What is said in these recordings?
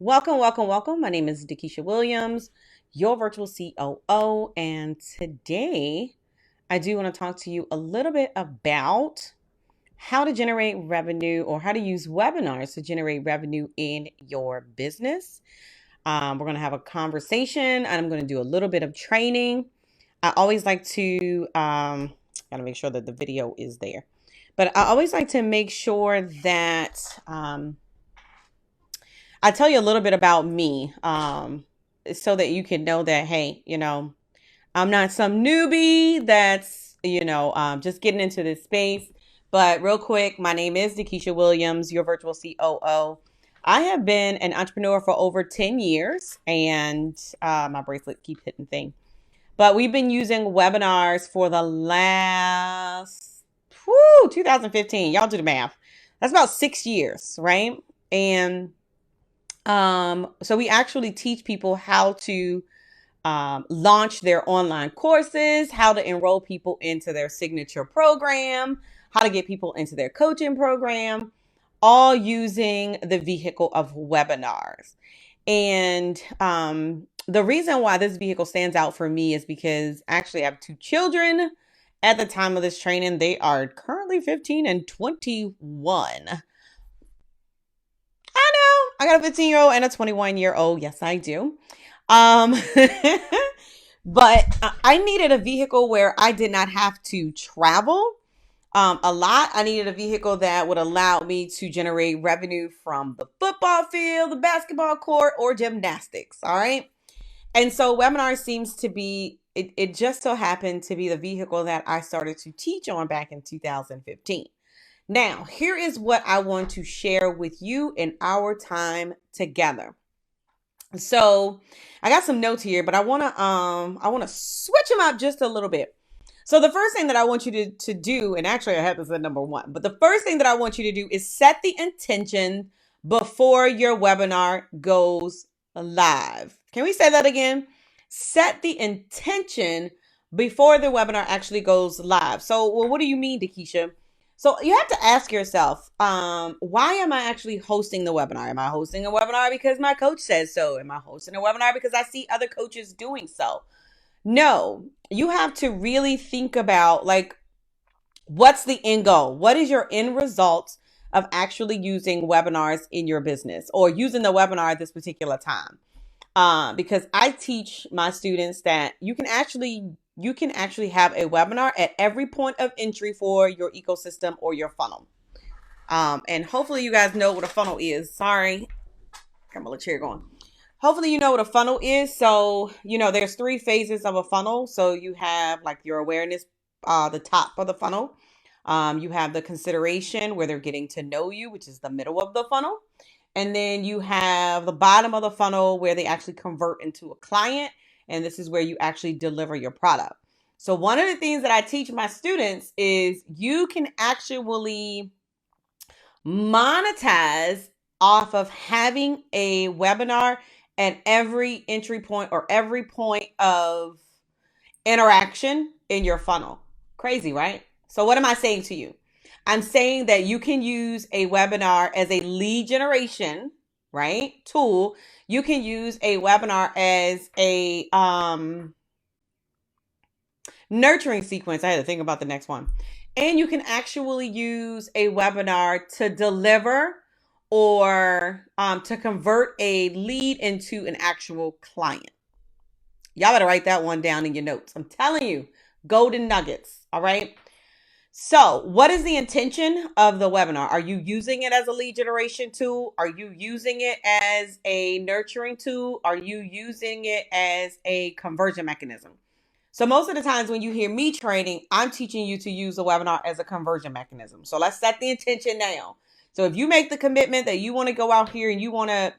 Welcome, welcome, welcome. My name is DeKesha Williams, your virtual COO. And today I do want to talk to you a little bit about how to generate revenue or how to use webinars to generate revenue in your business. We're going to have a conversation and I'm going to do a little bit of training. I always like to, got to make sure that the video is there, but I always like to make sure that, I tell you a little bit about me, so that you can know that, hey, I'm not some newbie that's, just getting into this space. But real quick, my name is DeKesha Williams, your virtual COO. I have been an entrepreneur for over 10 years and my bracelet keeps hitting thing. But we've been using webinars for the last 2015. Y'all do the math. That's about 6 years, right? And so we actually teach people how to launch their online courses, how to enroll people into their signature program, how to get people into their coaching program, all using the vehicle of webinars. And the reason why this vehicle stands out for me is because actually I have two children at the time of this training. They are currently 15 and 21. I got a 15-year-old and a 21-year-old. Yes, I do. Um, but I needed a vehicle where I did not have to travel a lot. I needed a vehicle that would allow me to generate revenue from the football field, the basketball court, or gymnastics. All right. And so webinar seems to be, it just so happened to be the vehicle that I started to teach on back in 2015. Now, here is what I want to share with you in our time together. So I got some notes here, but I want to switch them up just a little bit. So the first thing that I want you to do, and actually I have this at number one, but the first thing that I want you to do is set the intention before your webinar goes live. Can we say that again? Set the intention before the webinar actually goes live. So, well, what do you mean, DeKesha? So you have to ask yourself, why am I actually hosting the webinar? Am I hosting a webinar because my coach says so? Am I hosting a webinar because I see other coaches doing so? No, you have to really think about, like, what's the end goal? What is your end result of actually using webinars in your business or using the webinar at this particular time? Because I teach my students that you can actually have a webinar at every point of entry for your ecosystem or your funnel. And hopefully you guys know what a funnel is. Sorry, got my little chair going. Hopefully you know what a funnel is. So, there's 3 phases of a funnel. So you have like your awareness, the top of the funnel. You have the consideration where they're getting to know you, which is the middle of the funnel. And then you have the bottom of the funnel where they actually convert into a client. And this is where you actually deliver your product. So one of the things that I teach my students is you can actually monetize off of having a webinar at every entry point or every point of interaction in your funnel. Crazy, right? So what am I saying to you? I'm saying that you can use a webinar as a lead generation, right, tool. You can use a webinar as a nurturing sequence. I had to think about the next one. And you can actually use a webinar to deliver or to convert a lead into an actual client. Y'all better write that one down in your notes. I'm telling you, golden nuggets. All right. So what is the intention of the webinar? Are you using it as a lead generation tool? Are you using it as a nurturing tool? Are you using it as a conversion mechanism? So most of the times when you hear me training, I'm teaching you to use the webinar as a conversion mechanism. So let's set the intention now. So if you make the commitment that you want to go out here and you want to,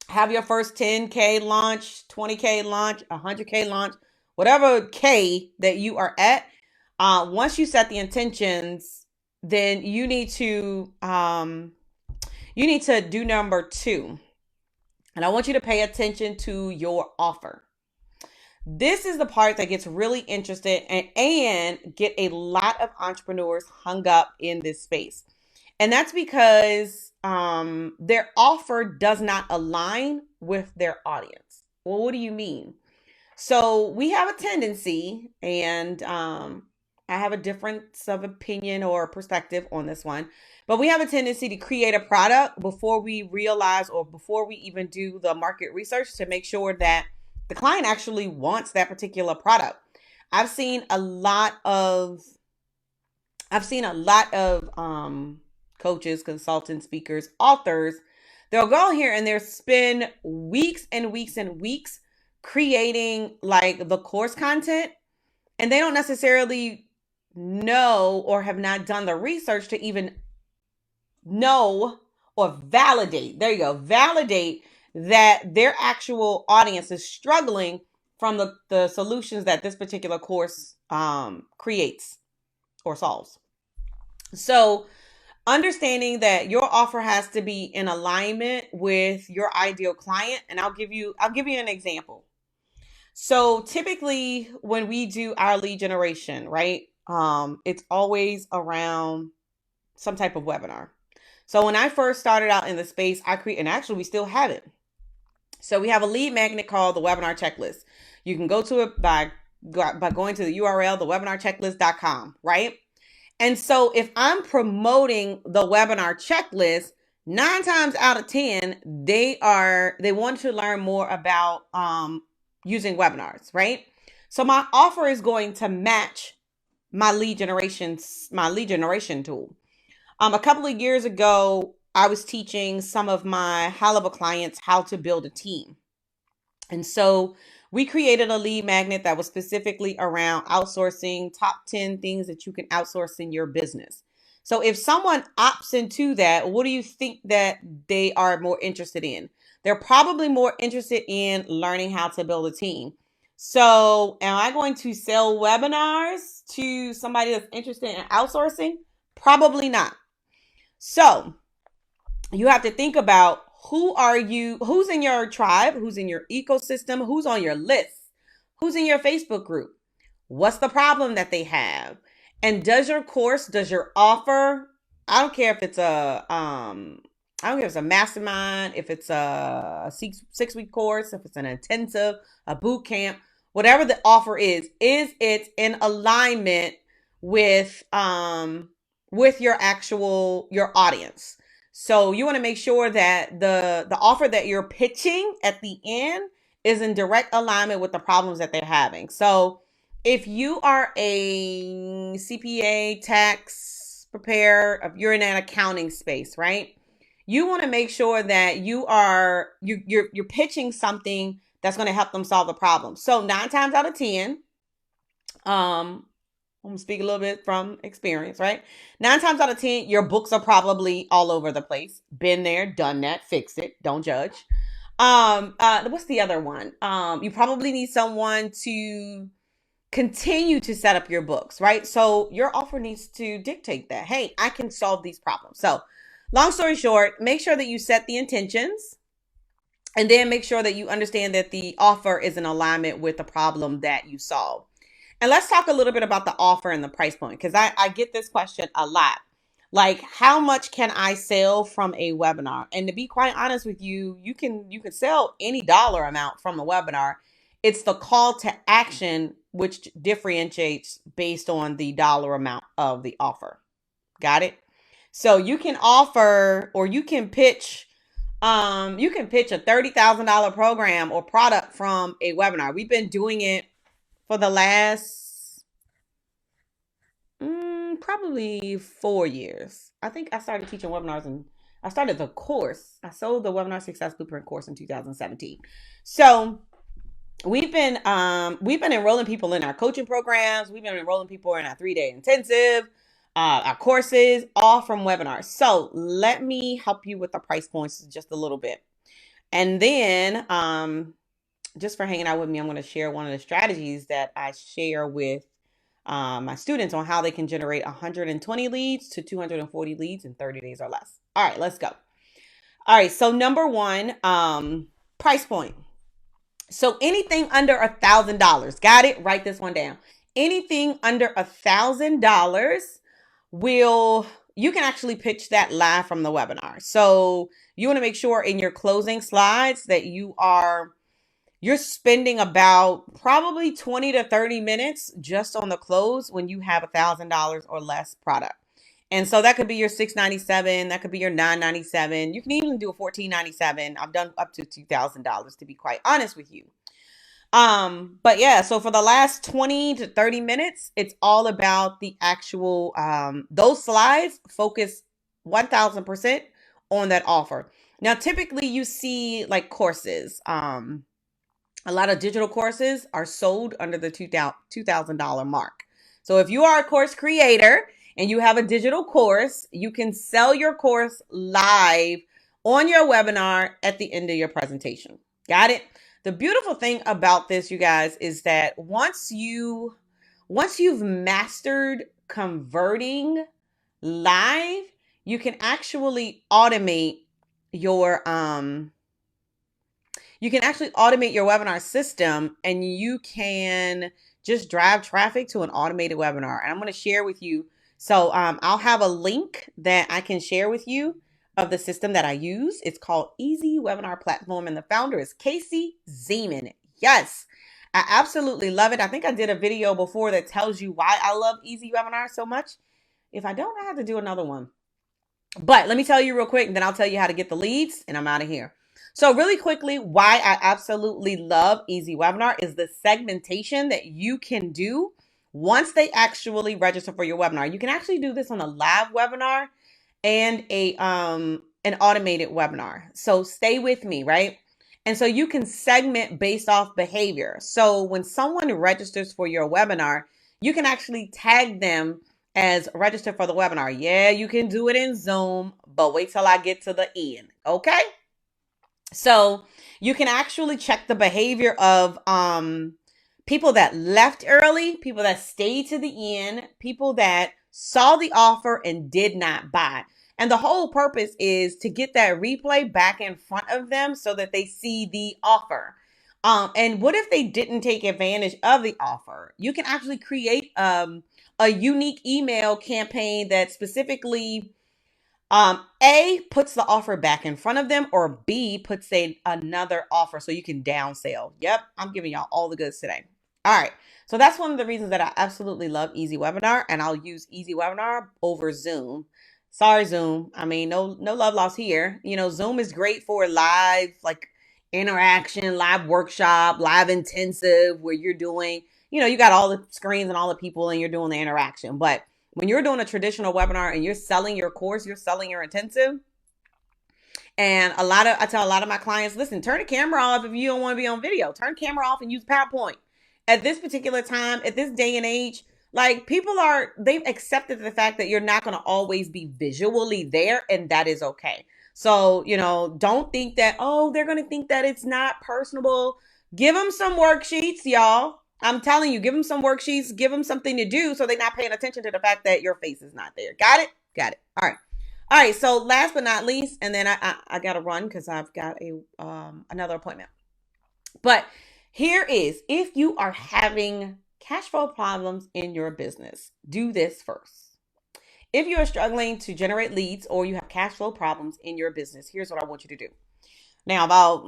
have your first 10K launch, 20K launch, 100K launch, whatever K that you are at, once you set the intentions, then you need to do number 2. And I want you to pay attention to your offer. This is the part that gets really interested and get a lot of entrepreneurs hung up in this space. And that's because their offer does not align with their audience. Well, what do you mean? So we have a tendency, and I have a difference of opinion or perspective on this one, but we have a tendency to create a product before we realize or before we even do the market research to make sure that the client actually wants that particular product. I've seen a lot of coaches, consultants, speakers, authors. They'll go here and they'll spend weeks and weeks and weeks creating like the course content, and they don't necessarily know or have not done the research to even know or validate. There you go. Validate that their actual audience is struggling from the solutions that this particular course creates or solves. So understanding that your offer has to be in alignment with your ideal client, and I'll give you an example. So typically when we do our lead generation, right? It's always around some type of webinar. So when I first started out in the space, and actually we still have it. So we have a lead magnet called the webinar checklist. You can go to it by going to the URL, thewebinarchecklist.com, right? And so if I'm promoting the webinar checklist, 9 times out of 10, they want to learn more about using webinars, right? So my offer is going to match my lead generation tool. A couple of years ago, I was teaching some of my high-level clients how to build a team. And so we created a lead magnet that was specifically around outsourcing, top 10 things that you can outsource in your business. So if someone opts into that, what do you think that they are more interested in? They're probably more interested in learning how to build a team. So am I going to sell webinars to somebody that's interested in outsourcing? Probably not. So you have to think about who's in your tribe, who's in your ecosystem, who's on your list, who's in your Facebook group. What's the problem that they have? And does your offer, I don't care if it's a mastermind, if it's a 6-week course, if it's an intensive, a boot camp, whatever the offer is it in alignment with your audience? So you want to make sure that the offer that you're pitching at the end is in direct alignment with the problems that they're having. So if you are a CPA, tax preparer, if you're in an accounting space, right? You want to make sure that you're pitching something that's going to help them solve the problem. So 9 times out of 10, I'm going to speak a little bit from experience, right? 9 times out of 10, your books are probably all over the place. Been there, done that, fix it. Don't judge. What's the other one? You probably need someone to continue to set up your books, right? So your offer needs to dictate that. Hey, I can solve these problems. So long story short, make sure that you set the intentions, and then make sure that you understand that the offer is in alignment with the problem that you solve. And let's talk a little bit about the offer and the price point, because I get this question a lot. Like, how much can I sell from a webinar? And to be quite honest with you, you can sell any dollar amount from a webinar. It's the call to action which differentiates based on the dollar amount of the offer. Got it? So you can offer, or you can pitch a $30,000 program or product from a webinar. We've been doing it for the last probably 4 years. I think I started teaching webinars, and I started the course. I sold the Webinar Success Blueprint course in 2017. So we've been enrolling people in our coaching programs. We've been enrolling people in our 3-day intensive, our courses, all from webinars. So let me help you with the price points just a little bit. And then just for hanging out with me, I'm going to share one of the strategies that I share with my students on how they can generate 120 leads to 240 leads in 30 days or less. All right, let's go. All right, so number one, price point. So anything under $1,000, got it? Write this one down. Anything under $1,000 you can actually pitch that live from the webinar. So you want to make sure in your closing slides that you're spending about probably 20 to 30 minutes just on the close when you have $1,000 or less product. And so that could be your $697, that could be your $997. You can even do a $1,497. I've done up to $2,000 to be quite honest with you. But yeah, so for the last 20 to 30 minutes, it's all about the actual, those slides focus 1000% on that offer. Now, typically you see like courses, a lot of digital courses are sold under the $2,000 mark. So if you are a course creator and you have a digital course, you can sell your course live on your webinar at the end of your presentation. Got it? The beautiful thing about this, you guys, is that once you've mastered converting live, you can actually automate your webinar system, and you can just drive traffic to an automated webinar. And I'm going to share with you. So I'll have a link that I can share with you of the system that I use. It's called Easy Webinar Platform, and the founder is Casey Zeman. Yes, I absolutely love it. I think I did a video before that tells you why I love Easy Webinar so much. If I don't, I have to do another one. But let me tell you real quick, and then I'll tell you how to get the leads, and I'm out of here. So really quickly, why I absolutely love Easy Webinar is the segmentation that you can do once they actually register for your webinar. You can actually do this on a live webinar and an automated webinar. So stay with me, right? And so you can segment based off behavior. So when someone registers for your webinar, you can actually tag them as register for the webinar. Yeah, you can do it in Zoom, but wait till I get to the end, okay? So you can actually check the behavior of people that left early, people that stayed to the end, people that saw the offer and did not buy. And the whole purpose is to get that replay back in front of them so that they see the offer. And what if they didn't take advantage of the offer? You can actually create a unique email campaign that specifically A, puts the offer back in front of them, or B, puts another offer so you can downsell. Yep, I'm giving y'all all the goods today. All right, so that's one of the reasons that I absolutely love Easy Webinar, and I'll use Easy Webinar over Zoom. Sorry, Zoom. I mean, no love lost here. You know, Zoom is great for live, like interaction, live workshop, live intensive, where you're doing, you got all the screens and all the people and you're doing the interaction. But when you're doing a traditional webinar and you're selling your course, you're selling your intensive. And I tell a lot of my clients, listen, turn the camera off if you don't want to be on video. Turn camera off and use PowerPoint. At this particular time, at this day and age, like they've accepted the fact that you're not going to always be visually there, and that is okay. So, don't think that, they're going to think that it's not personable. Give them some worksheets, y'all. I'm telling you, give them some worksheets, give them something to do so they're not paying attention to the fact that your face is not there. Got it? Got it. All right. So last but not least, and then I got to run because I've got another appointment. But here is, if you are having cash flow problems in your business, do this first. If you are struggling to generate leads or you have cash flow problems in your business, here's what I want you to do. Now, about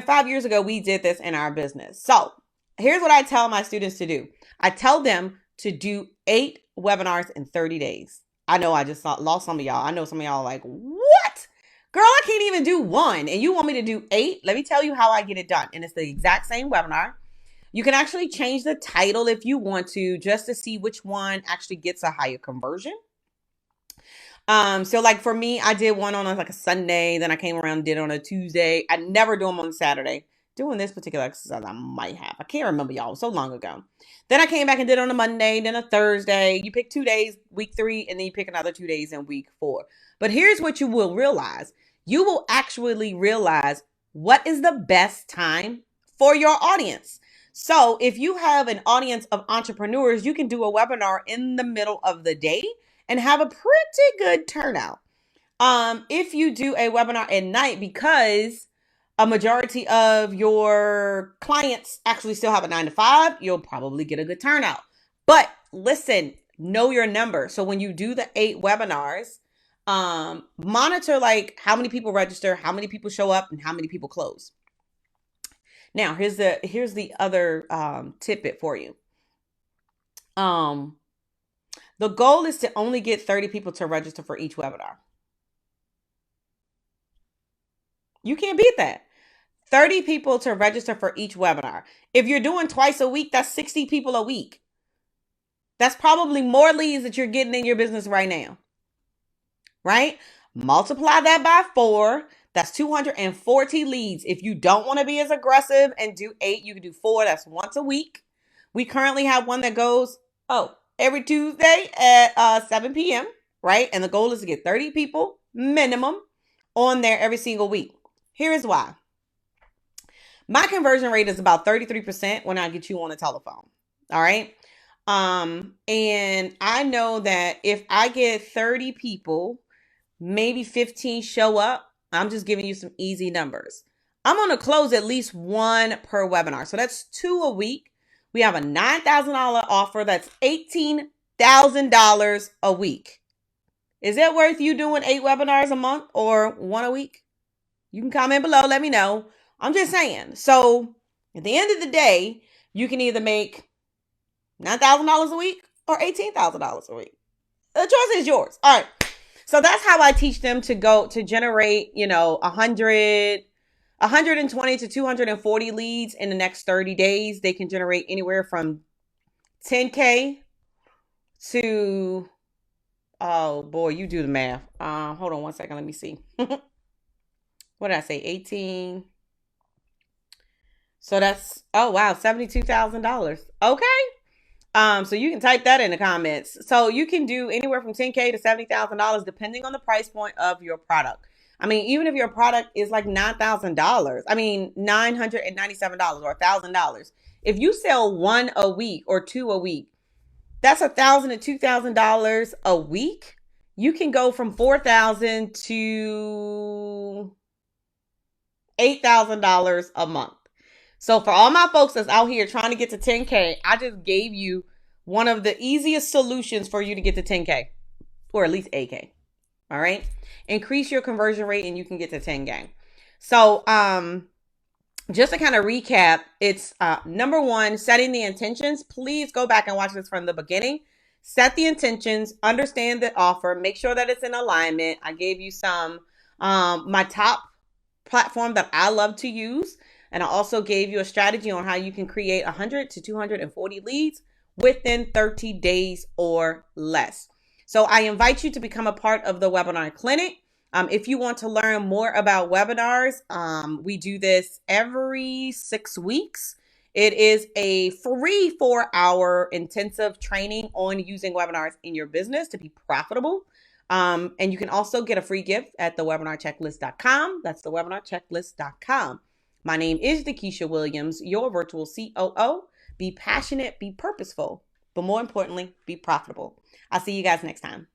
5 years ago, we did this in our business. So here's what I tell my students to do. I tell them to do 8 webinars in 30 days. I know I just lost some of y'all. I know some of y'all are like, what? Girl, I can't even do 1 and you want me to do 8? Let me tell you how I get it done. And it's the exact same webinar. You can actually change the title if you want to, just to see which one actually gets a higher conversion. So like for me, I did one on like a Sunday, then I came around and did it on a Tuesday. I never do them on Saturday. Doing this particular exercise, I might have. I can't remember, y'all. So long ago. Then I came back and did it on a Monday, then a Thursday. You pick 2 days, week 3, and then you pick another 2 days in week 4. But here's what you will realize. You will actually realize what is the best time for your audience. So if you have an audience of entrepreneurs, you can do a webinar in the middle of the day and have a pretty good turnout. If you do a webinar at night, because a majority of your clients actually still have a 9 to 5, you'll probably get a good turnout. But listen, know your number. So when you do the 8 webinars, Monitor like how many people register, how many people show up, and how many people close. Now, here's the other tidbit for you. The goal is to only get 30 people to register for each webinar. You can't beat that. 30 people to register for each webinar. If you're doing twice a week, that's 60 people a week. That's probably more leads that you're getting in your business right now. Right? Multiply that by 4. That's 240 leads. If you don't want to be as aggressive and do 8, you can do 4. That's once a week. We currently have one that goes, every Tuesday at 7 p.m., right? And the goal is to get 30 people minimum on there every single week. Here is why. My conversion rate is about 33% when I get you on the telephone. All right. And I know that if I get 30 people, maybe 15 show up, I'm just giving you some easy numbers. I'm going to close at least 1 per webinar. So that's 2 a week. We have a $9,000 offer. That's $18,000 a week. Is it worth you doing 8 webinars a month or 1 a week? You can comment below. Let me know. I'm just saying. So at the end of the day, you can either make $9,000 a week or $18,000 a week. The choice is yours. All right. So that's how I teach them to generate, 120 to 240 leads in the next 30 days. They can generate anywhere from 10K to, oh boy, you do the math. Hold on one second. Let me see. What did I say? 18. So that's, oh wow, $72,000. Okay. So you can type that in the comments. So you can do anywhere from 10K to $70,000 depending on the price point of your product. I mean, even if your product is like $9,000, I mean, $997 or $1,000. If you sell 1 a week or 2 a week, that's $1,000 to $2,000 a week. You can go from $4,000 to $8,000 a month. So for all my folks that's out here trying to get to 10K, I just gave you one of the easiest solutions for you to get to 10K or at least 8K. All right. Increase your conversion rate and you can get to 10K. So, just to kind of recap, it's number 1, setting the intentions. Please go back and watch this from the beginning. Set the intentions, understand the offer, make sure that it's in alignment. I gave you some, my top platform that I love to use. And I also gave you a strategy on how you can create 100 to 240 leads within 30 days or less. So I invite you to become a part of the webinar clinic. If you want to learn more about webinars, we do this every 6 weeks. It is a free 4-hour intensive training on using webinars in your business to be profitable. And you can also get a free gift at thewebinarchecklist.com. That's thewebinarchecklist.com. My name is DeKesha Williams, your virtual COO. Be passionate, be purposeful, but more importantly, be profitable. I'll see you guys next time.